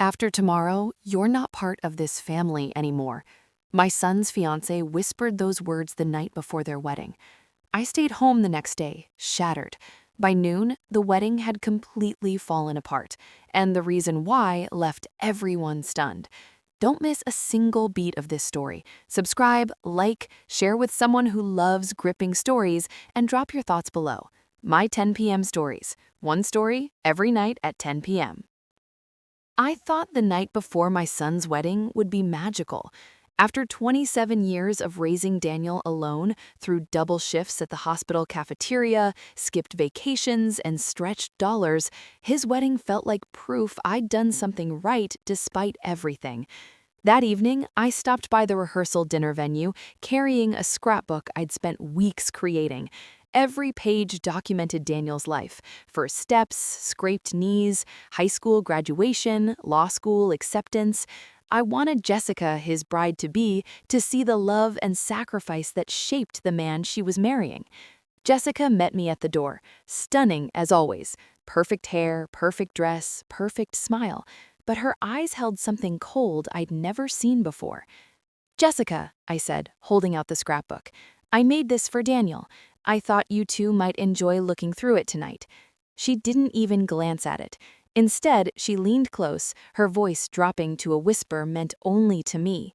After tomorrow, you're not part of this family anymore. My son's fiancée whispered those words the night before their wedding. I stayed home the next day, shattered. By noon, the wedding had completely fallen apart, and the reason why left everyone stunned. Don't miss a single beat of this story. Subscribe, like, share with someone who loves gripping stories, and drop your thoughts below. My 10 p.m. stories. One story every night at 10 p.m. I thought the night before my son's wedding would be magical. After 27 years of raising Daniel alone through double shifts at the hospital cafeteria, skipped vacations, and stretched dollars, his wedding felt like proof I'd done something right despite everything. That evening, I stopped by the rehearsal dinner venue carrying a scrapbook I'd spent weeks creating. Every page documented Daniel's life: first steps, scraped knees, high school graduation, law school acceptance. I wanted Jessica, his bride-to-be, to see the love and sacrifice that shaped the man she was marrying. Jessica met me at the door, stunning as always. Perfect hair, perfect dress, perfect smile. But her eyes held something cold I'd never seen before. "Jessica," I said, holding out the scrapbook, "I made this for Daniel. I thought you two might enjoy looking through it tonight." She didn't even glance at it. Instead, she leaned close, her voice dropping to a whisper meant only to me.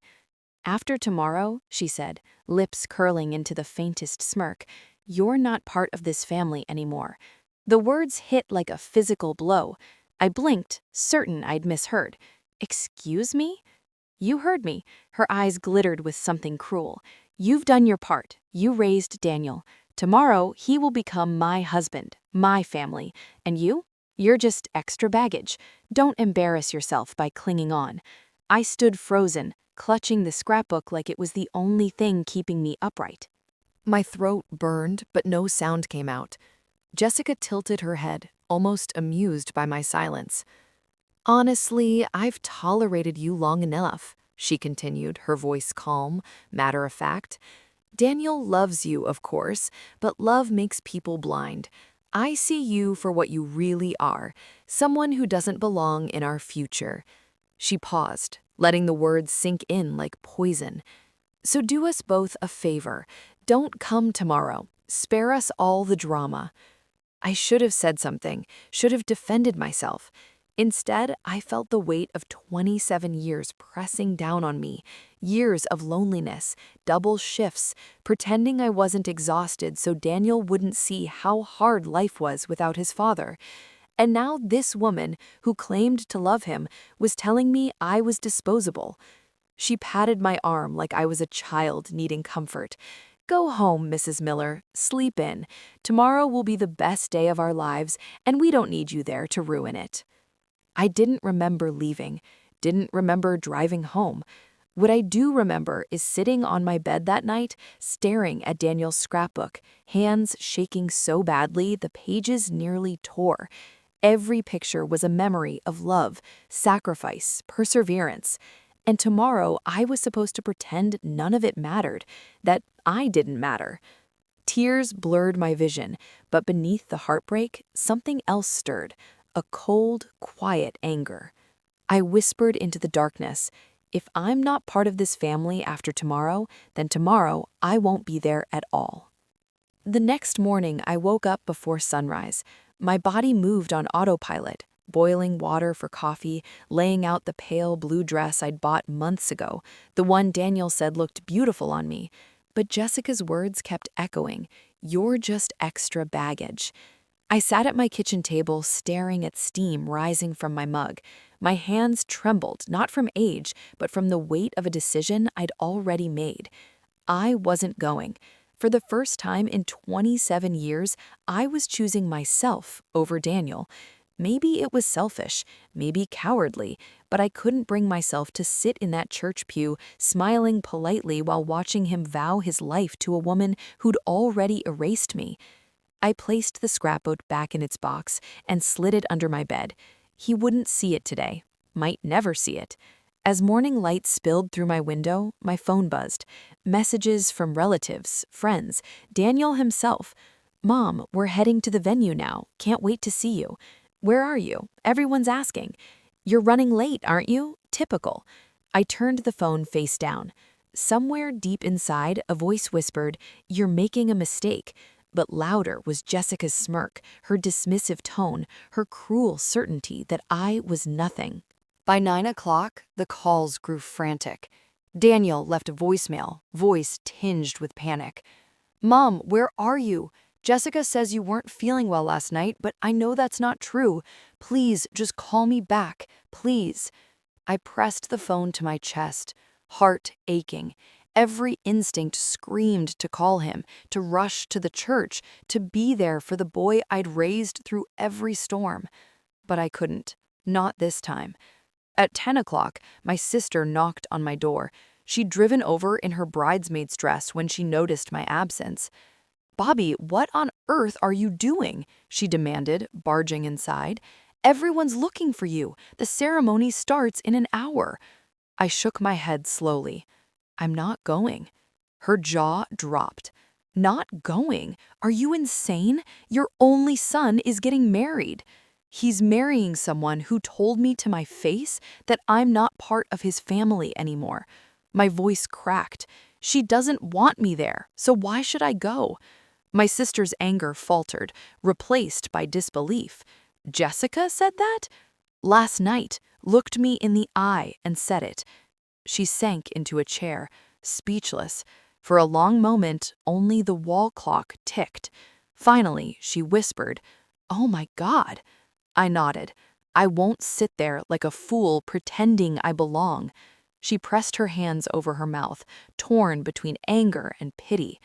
"After tomorrow," she said, lips curling into the faintest smirk, "you're not part of this family anymore." The words hit like a physical blow. I blinked, certain I'd misheard. "Excuse me?" "You heard me." Her eyes glittered with something cruel. "You've done your part. You raised Daniel. Tomorrow, he will become my husband, my family. And you? You're just extra baggage. Don't embarrass yourself by clinging on." I stood frozen, clutching the scrapbook like it was the only thing keeping me upright. My throat burned, but no sound came out. Jessica tilted her head, almost amused by my silence. "Honestly, I've tolerated you long enough," she continued, her voice calm, matter-of-fact. "Daniel loves you, of course, but love makes people blind. I see you for what you really are, someone who doesn't belong in our future." She paused, letting the words sink in like poison. "So do us both a favor. Don't come tomorrow. Spare us all the drama." I should have said something, should have defended myself. Instead, I felt the weight of 27 years pressing down on me, years of loneliness, double shifts, pretending I wasn't exhausted so Daniel wouldn't see how hard life was without his father. And now this woman, who claimed to love him, was telling me I was disposable. She patted my arm like I was a child needing comfort. "Go home, Mrs. Miller. Sleep in. Tomorrow will be the best day of our lives, and we don't need you there to ruin it." I didn't remember leaving, didn't remember driving home. What I do remember is sitting on my bed that night, staring at Daniel's scrapbook, hands shaking so badly the pages nearly tore. Every picture was a memory of love, sacrifice, perseverance. And tomorrow I was supposed to pretend none of it mattered, that I didn't matter. Tears blurred my vision, but beneath the heartbreak, something else stirred. A cold, quiet anger. I whispered into the darkness, "If I'm not part of this family after tomorrow, then tomorrow I won't be there at all." The next morning, I woke up before sunrise. My body moved on autopilot, boiling water for coffee, laying out the pale blue dress I'd bought months ago, the one Daniel said looked beautiful on me. But Jessica's words kept echoing, "You're just extra baggage." I sat at my kitchen table staring at steam rising from my mug. My hands trembled, not from age, but from the weight of a decision I'd already made. I wasn't going. For the first time in 27 years, I was choosing myself over Daniel. Maybe it was selfish, maybe cowardly, but I couldn't bring myself to sit in that church pew, smiling politely while watching him vow his life to a woman who'd already erased me. I placed the scrapbook back in its box and slid it under my bed. He wouldn't see it today, might never see it. As morning light spilled through my window, my phone buzzed. Messages from relatives, friends, Daniel himself. "Mom, we're heading to the venue now. Can't wait to see you." "Where are you? Everyone's asking." "You're running late, aren't you? Typical." I turned the phone face down. Somewhere deep inside, a voice whispered, "You're making a mistake." But louder was Jessica's smirk, her dismissive tone, her cruel certainty that I was nothing. By 9 o'clock, the calls grew frantic. Daniel left a voicemail, voice tinged with panic. "Mom, where are you? Jessica says you weren't feeling well last night, but I know that's not true. Please, just call me back, please." I pressed the phone to my chest, heart aching. Every instinct screamed to call him, to rush to the church, to be there for the boy I'd raised through every storm. But I couldn't. Not this time. At 10 o'clock, my sister knocked on my door. She'd driven over in her bridesmaid's dress when she noticed my absence. "Bobby, what on earth are you doing?" she demanded, barging inside. "Everyone's looking for you. The ceremony starts in an hour." I shook my head slowly. "I'm not going." Her jaw dropped. "Not going? Are you insane? Your only son is getting married. He's marrying someone who told me to my face that I'm not part of his family anymore." My voice cracked. "She doesn't want me there, so why should I go?" My sister's anger faltered, replaced by disbelief. "Jessica said that?" "Last night, looked me in the eye and said it." She sank into a chair, speechless. For a long moment, only the wall clock ticked. Finally, she whispered, "Oh my God." I nodded. "I won't sit there like a fool pretending I belong." She pressed her hands over her mouth, torn between anger and pity.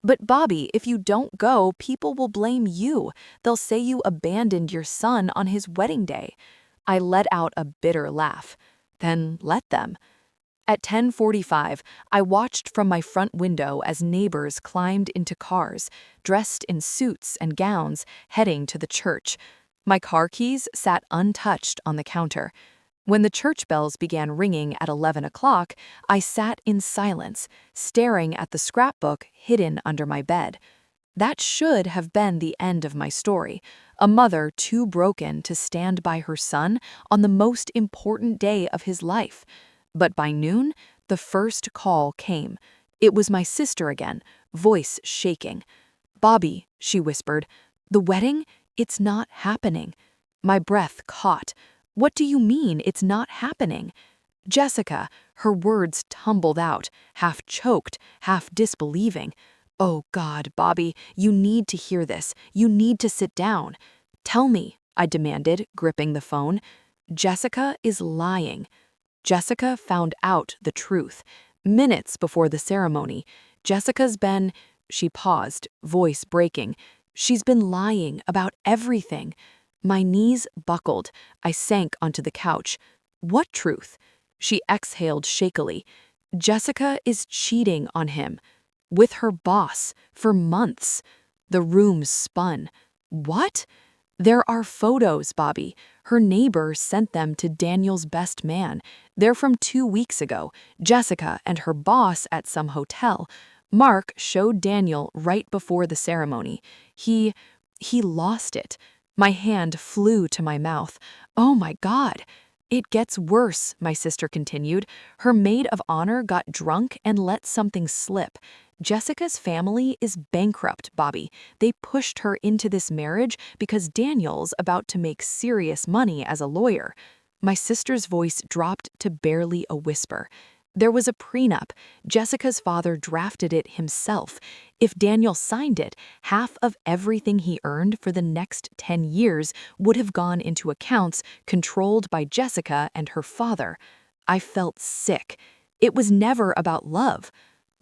"But Bobby, if you don't go, people will blame you. They'll say you abandoned your son on his wedding day." I let out a bitter laugh. "Then let them." At 10:45, I watched from my front window as neighbors climbed into cars, dressed in suits and gowns, heading to the church. My car keys sat untouched on the counter. When the church bells began ringing at 11 o'clock, I sat in silence, staring at the scrapbook hidden under my bed. That should have been the end of my story, a mother too broken to stand by her son on the most important day of his life. But by noon, the first call came. It was my sister again, voice shaking. "Bobby," she whispered, "the wedding? It's not happening." My breath caught. "What do you mean it's not happening?" "Jessica," her words tumbled out, half choked, half disbelieving. "Oh God, Bobby, you need to hear this. You need to sit down." "Tell me," I demanded, gripping the phone. "Jessica is lying." Jessica found out the truth. Minutes before the ceremony, Jessica's been— She paused, voice breaking. "She's been lying about everything." My knees buckled. I sank onto the couch. "What truth?" She exhaled shakily. "Jessica is cheating on him. With her boss. For months." The room spun. "What?" "There are photos, Bobby. Her neighbor sent them to Daniel's best man. They're from 2 weeks ago. Jessica and her boss at some hotel. Mark showed Daniel right before the ceremony. He lost it." My hand flew to my mouth. "Oh my God." "It gets worse," my sister continued. "Her maid of honor got drunk and let something slip. Jessica's family is bankrupt, Bobby. They pushed her into this marriage because Daniel's about to make serious money as a lawyer." My sister's voice dropped to barely a whisper. "There was a prenup. Jessica's father drafted it himself. If Daniel signed it, half of everything he earned for the next 10 years would have gone into accounts controlled by Jessica and her father." I felt sick. It was never about love.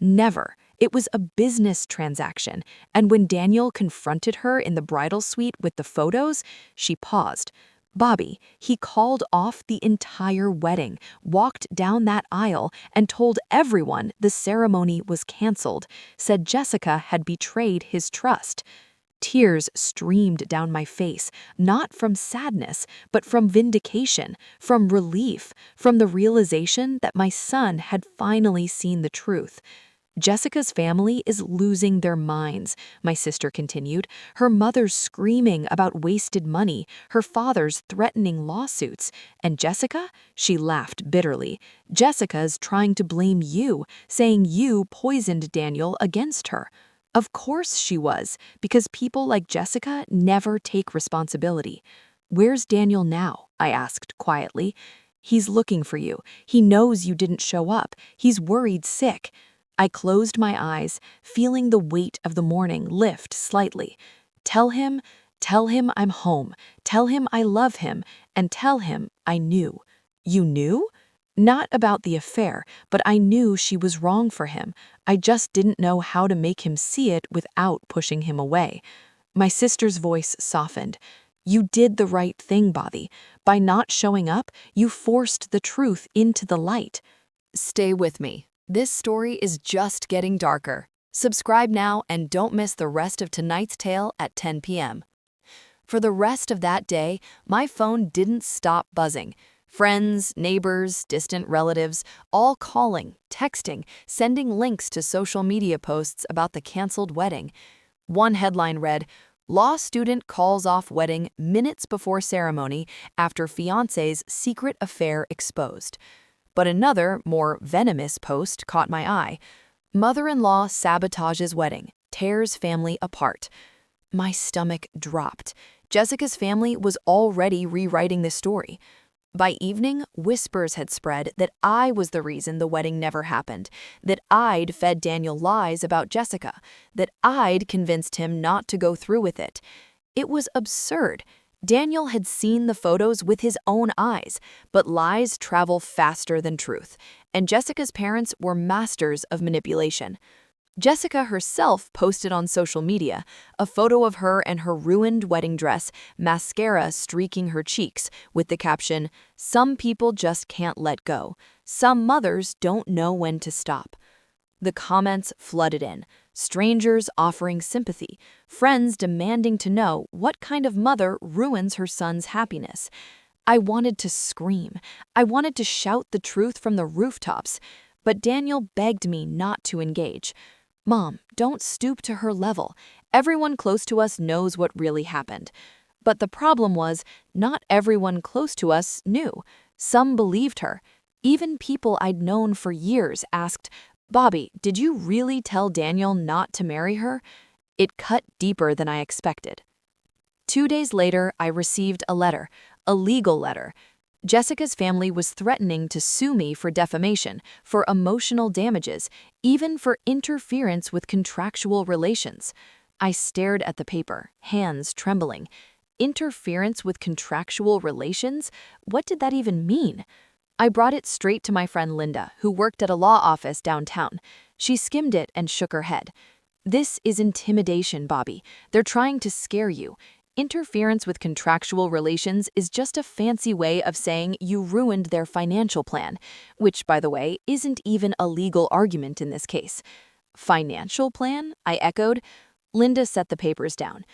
Never. It was a business transaction, and when Daniel confronted her in the bridal suite with the photos, she paused. "Bobby, he called off the entire wedding, walked down that aisle, and told everyone the ceremony was canceled, said Jessica had betrayed his trust." Tears streamed down my face, not from sadness, but from vindication, from relief, from the realization that my son had finally seen the truth. Jessica's family is losing their minds, my sister continued. Her mother's screaming about wasted money, her father's threatening lawsuits. And Jessica? She laughed bitterly. Jessica's trying to blame you, saying you poisoned Daniel against her. Of course she was, because people like Jessica never take responsibility. Where's Daniel now? I asked quietly. He's looking for you. He knows you didn't show up. He's worried sick. I closed my eyes, feeling the weight of the morning lift slightly. Tell him I'm home. Tell him I love him, and tell him I knew. You knew? Not about the affair, but I knew she was wrong for him. I just didn't know how to make him see it without pushing him away. My sister's voice softened. You did the right thing, Bobby. By not showing up, you forced the truth into the light. Stay with me. This story is just getting darker. Subscribe now and don't miss the rest of tonight's tale at 10 p.m. For the rest of that day, my phone didn't stop buzzing. Friends, neighbors, distant relatives, all calling, texting, sending links to social media posts about the canceled wedding. One headline read, "Law student calls off wedding minutes before ceremony after fiancé's secret affair exposed." But another, more venomous post caught my eye. "Mother-in-law sabotages wedding, tears family apart." My stomach dropped. Jessica's family was already rewriting the story. By evening, whispers had spread that I was the reason the wedding never happened, that I'd fed Daniel lies about Jessica, that I'd convinced him not to go through with it. It was absurd. Daniel had seen the photos with his own eyes, but lies travel faster than truth, and Jessica's parents were masters of manipulation. Jessica herself posted on social media a photo of her and her ruined wedding dress, mascara streaking her cheeks, with the caption, "Some people just can't let go. Some mothers don't know when to stop." The comments flooded in, strangers offering sympathy, friends demanding to know what kind of mother ruins her son's happiness. I wanted to scream. I wanted to shout the truth from the rooftops, but Daniel begged me not to engage. "Mom, don't stoop to her level. Everyone close to us knows what really happened." But the problem was, not everyone close to us knew. Some believed her. Even people I'd known for years asked, "Bobby, did you really tell Daniel not to marry her?" It cut deeper than I expected. 2 days later, I received a letter, a legal letter. Jessica's family was threatening to sue me for defamation, for emotional damages, even for interference with contractual relations. I stared at the paper, hands trembling. Interference with contractual relations? What did that even mean? I brought it straight to my friend Linda, who worked at a law office downtown. She skimmed it and shook her head. "This is intimidation, Bobby. They're trying to scare you. Interference with contractual relations is just a fancy way of saying you ruined their financial plan, which, by the way, isn't even a legal argument in this case." "Financial plan?" I echoed. Linda set the papers down.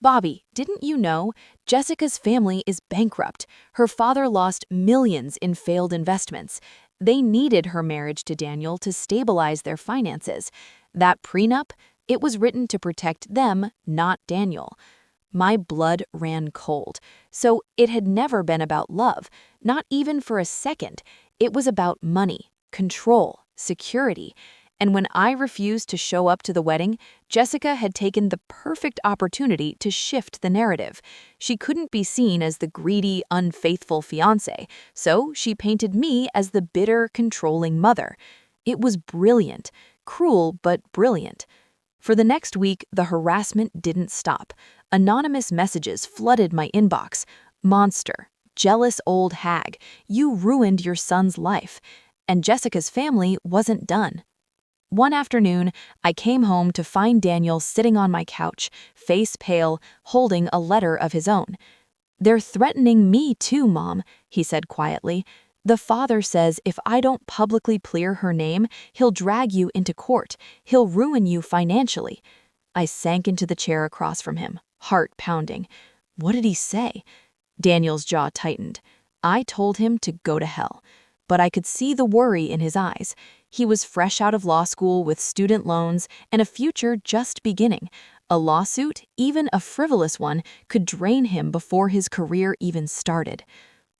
"Bobby, didn't you know? Jessica's family is bankrupt. Her father lost millions in failed investments. They needed her marriage to Daniel to stabilize their finances. That prenup, it was written to protect them, not Daniel." My blood ran cold. So it had never been about love, not even for a second. It was about money, control, security. And when I refused to show up to the wedding, Jessica had taken the perfect opportunity to shift the narrative. She couldn't be seen as the greedy, unfaithful fiancé, so she painted me as the bitter, controlling mother. It was brilliant, cruel but brilliant. For the next week, the harassment didn't stop. Anonymous messages flooded my inbox. "Monster, jealous old hag, you ruined your son's life." And Jessica's family wasn't done. One afternoon, I came home to find Daniel sitting on my couch, face pale, holding a letter of his own. "They're threatening me too, Mom," he said quietly. "The father says if I don't publicly clear her name, he'll drag you into court. He'll ruin you financially." I sank into the chair across from him, heart pounding. "What did he say?" Daniel's jaw tightened. "I told him to go to hell." but I could see the worry in his eyes. He was fresh out of law school with student loans and a future just beginning. A lawsuit, even a frivolous one, could drain him before his career even started.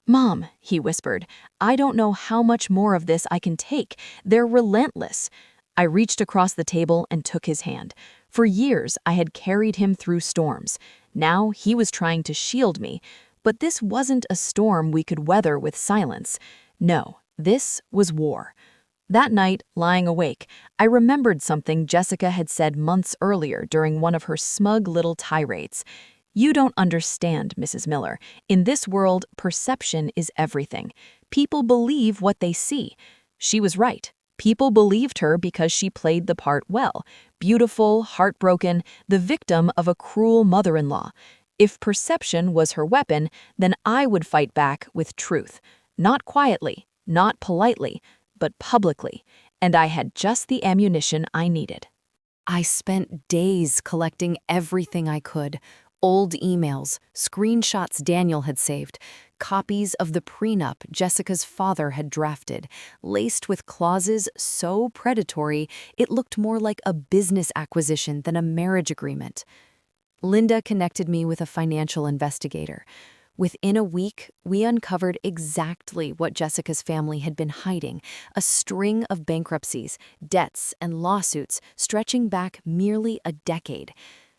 "Mom," he whispered, "I don't know how much more of this I can take. They're relentless." I reached across the table and took his hand. For years, I had carried him through storms. Now he was trying to shield me. But this wasn't a storm we could weather with silence. No, this was war. That night, lying awake, I remembered something Jessica had said months earlier during one of her smug little tirades. "You don't understand, Mrs. Miller. In this world, perception is everything. People believe what they see." She was right. People believed her because she played the part well. Beautiful, heartbroken, the victim of a cruel mother-in-law. If perception was her weapon, then I would fight back with truth. Not quietly, not politely, but publicly. And I had just the ammunition I needed. I spent days collecting everything I could. Old emails, screenshots Daniel had saved, copies of the prenup Jessica's father had drafted, laced with clauses so predatory it looked more like a business acquisition than a marriage agreement. Linda connected me with a financial investigator. Within a week, we uncovered exactly what Jessica's family had been hiding, a string of bankruptcies, debts, and lawsuits stretching back nearly a decade.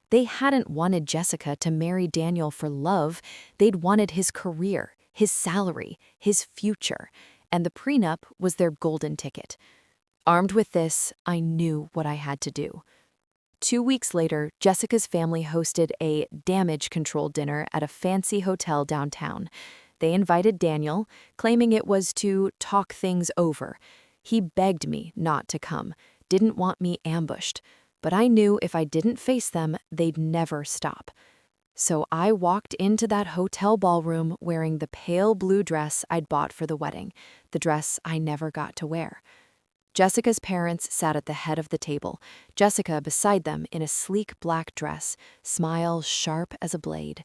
They hadn't wanted Jessica to marry Daniel for love. They'd wanted his career, his salary, his future, and the prenup was their golden ticket. Armed with this, I knew what I had to do. 2 weeks later, Jessica's family hosted a damage control dinner at a fancy hotel downtown. They invited Daniel, claiming it was to talk things over. He begged me not to come, didn't want me ambushed, but I knew if I didn't face them, they'd never stop. So I walked into that hotel ballroom wearing the pale blue dress I'd bought for the wedding, the dress I never got to wear. Jessica's parents sat at the head of the table, Jessica beside them in a sleek black dress, smile sharp as a blade.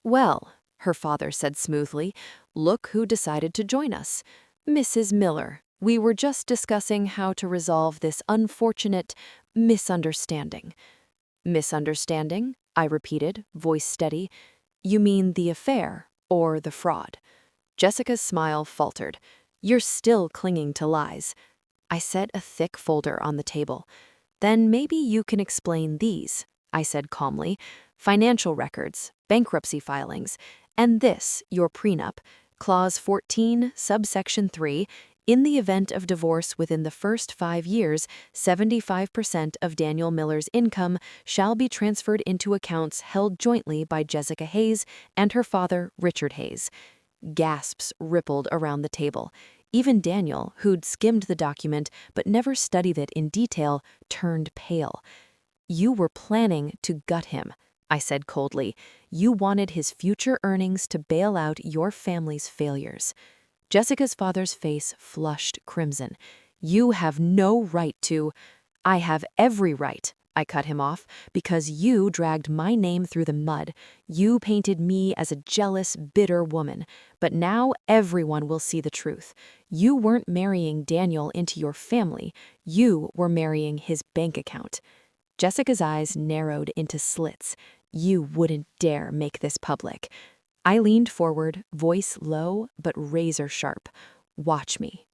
"Well," her father said smoothly, "look who decided to join us. Mrs. Miller, we were just discussing how to resolve this unfortunate misunderstanding." "Misunderstanding?" I repeated, voice steady. "You mean the affair or the fraud?" Jessica's smile faltered. "You're still clinging to lies." I set a thick folder on the table. "Then maybe you can explain these," I said calmly. "Financial records, bankruptcy filings, and this, your prenup, Clause 14, subsection 3, in the event of divorce within the first 5 years, 75% of Daniel Miller's income shall be transferred into accounts held jointly by Jessica Hayes and her father, Richard Hayes." Gasps rippled around the table. Even Daniel, who'd skimmed the document but never studied it in detail, turned pale. "You were planning to gut him," I said coldly. "You wanted his future earnings to bail out your family's failures." Jessica's father's face flushed crimson. "You have no right to—" "I have every right," I cut him off, "because you dragged my name through the mud. You painted me as a jealous, bitter woman. But now everyone will see the truth. You weren't marrying Daniel into your family. You were marrying his bank account." Jessica's eyes narrowed into slits. "You wouldn't dare make this public." I leaned forward, voice low but razor sharp. "Watch me."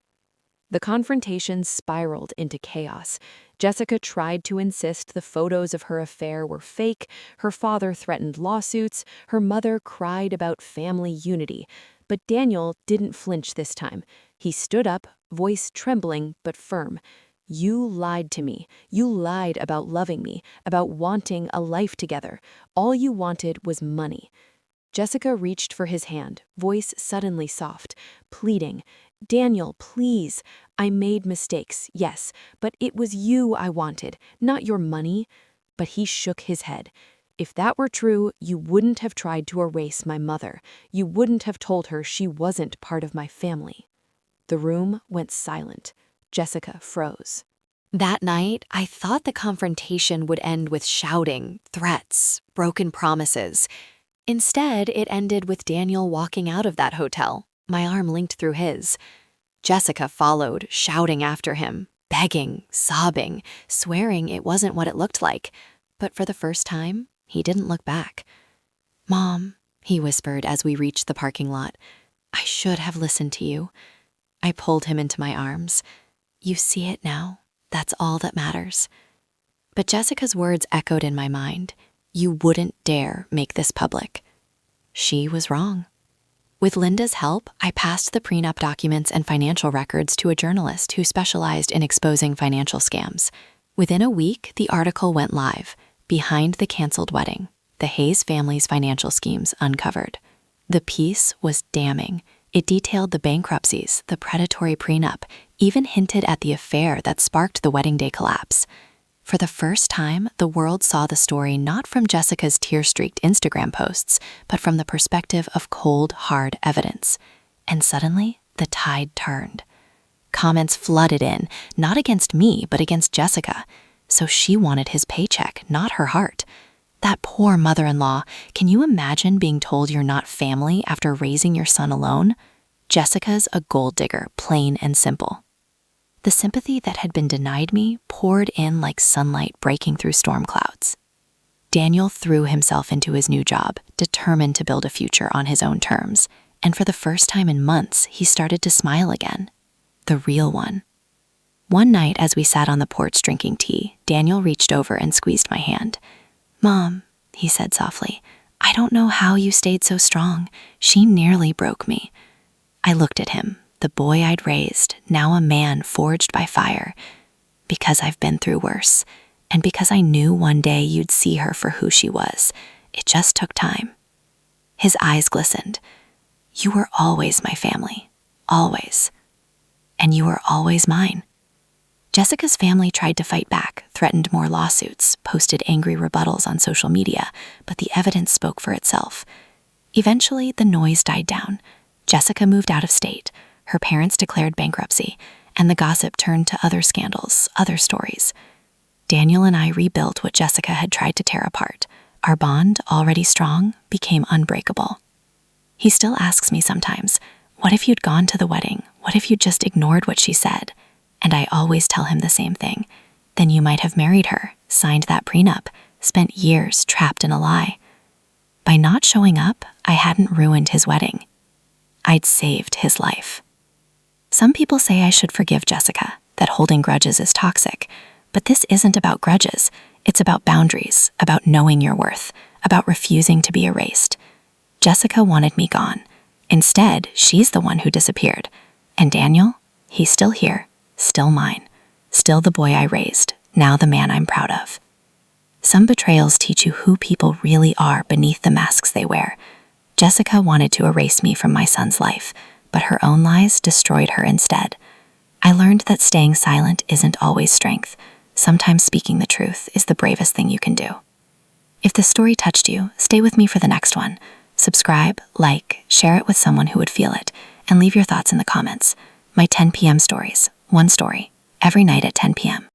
The confrontation spiraled into chaos. Jessica tried to insist the photos of her affair were fake, her father threatened lawsuits, her mother cried about family unity. But Daniel didn't flinch this time. He stood up, voice trembling but firm. "You lied to me. You lied about loving me, about wanting a life together. All you wanted was money." Jessica reached for his hand, voice suddenly soft, pleading. "Daniel, please. I made mistakes, yes, but it was you I wanted, not your money." But he shook his head. "If that were true, you wouldn't have tried to erase my mother. You wouldn't have told her she wasn't part of my family." The room went silent. Jessica froze. That night, I thought the confrontation would end with shouting, threats, broken promises. Instead, it ended with Daniel walking out of that hotel, my arm linked through his. Jessica followed, shouting after him, begging, sobbing, swearing it wasn't what it looked like. But for the first time, he didn't look back. "Mom," he whispered as we reached the parking lot, "I should have listened to you." I pulled him into my arms. "You see it now. That's all that matters." But Jessica's words echoed in my mind. "You wouldn't dare make this public." She was wrong. With Linda's help, I passed the prenup documents and financial records to a journalist who specialized in exposing financial scams. Within a week, the article went live, "Behind the Canceled Wedding: The Hayes Family's Financial Schemes Uncovered." The piece was damning. It detailed the bankruptcies, the predatory prenup, even hinted at the affair that sparked the wedding day collapse. For the first time, the world saw the story not from Jessica's tear-streaked Instagram posts, but from the perspective of cold, hard evidence. And suddenly, the tide turned. Comments flooded in, not against me, but against Jessica. So she wanted his paycheck, not her heart. That poor mother-in-law, can you imagine being told you're not family after raising your son alone? Jessica's a gold digger, plain and simple. The sympathy that had been denied me poured in like sunlight breaking through storm clouds. Daniel threw himself into his new job, determined to build a future on his own terms, and for the first time in months, he started to smile again. The real one. One night as we sat on the porch drinking tea, Daniel reached over and squeezed my hand. "Mom," he said softly, "I don't know how you stayed so strong. She nearly broke me." I looked at him, the boy I'd raised, now a man forged by fire. "Because I've been through worse, and because I knew one day you'd see her for who she was. It just took time." His eyes glistened. "You were always my family. Always. And you were always mine." Jessica's family tried to fight back, threatened more lawsuits, posted angry rebuttals on social media, but the evidence spoke for itself. Eventually, the noise died down. Jessica moved out of state. Her parents declared bankruptcy, and the gossip turned to other scandals, other stories. Daniel and I rebuilt what Jessica had tried to tear apart. Our bond, already strong, became unbreakable. He still asks me sometimes, "What if you'd gone to the wedding? What if you'd just ignored what she said?" And I always tell him the same thing. "Then you might have married her, signed that prenup, spent years trapped in a lie." By not showing up, I hadn't ruined his wedding. I'd saved his life. Some people say I should forgive Jessica, that holding grudges is toxic. But this isn't about grudges. It's about boundaries, about knowing your worth, about refusing to be erased. Jessica wanted me gone. Instead, she's the one who disappeared. And Daniel, he's still here, still mine, still the boy I raised, now the man I'm proud of. Some betrayals teach you who people really are beneath the masks they wear. Jessica wanted to erase me from my son's life, but her own lies destroyed her instead. I learned that staying silent isn't always strength. Sometimes speaking the truth is the bravest thing you can do. If this story touched you, stay with me for the next one. Subscribe, like, share it with someone who would feel it, and leave your thoughts in the comments. My 10 p.m. stories, one story, every night at 10 p.m.